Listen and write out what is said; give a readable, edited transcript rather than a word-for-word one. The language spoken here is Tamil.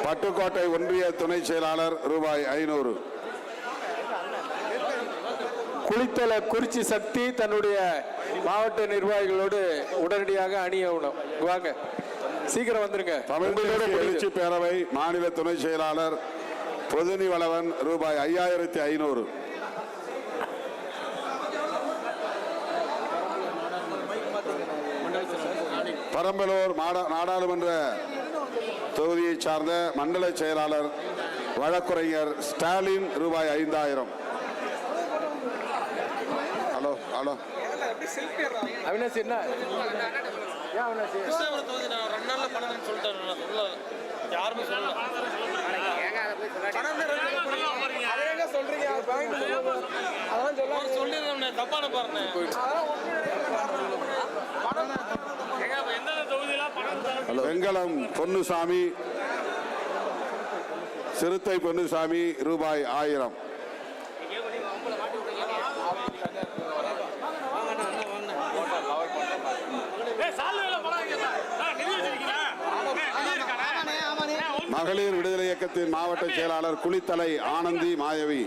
பட்டுக்கோட்டை ஒன்றிய துணை செயலாளர் ரூபாய் 500. குளித்தல குறிச்சி சக்தி தன்னுடைய மாவட்ட நிர்வாகிகளோடு உடனடியாக அணியணும். வாங்க, சீக்கிரம் வந்துருங்க. தமிழ் எழுச்சி பேரவை மாநில துணை செயலாளர் பொதுனி வளவன் ரூபாய் 5500. பெரம்பலூர் நாடாளுமன்ற தொகுதியை சார்ந்த மண்டல செயலாளர் வழக்குரைஞர் ஸ்டாலின் ரூபாய் 5000. ஹலோ ஹலோ அவினாசி என்ன வெங்கலம் பொன்னுசாமி சிறுத்தை பொன்னுசாமி ரூபாய் 1000. மகளிர் விடுதலை இயக்கத்தின் மாவட்ட செயலாளர் குளித்தலை ஆனந்தி மாயவி.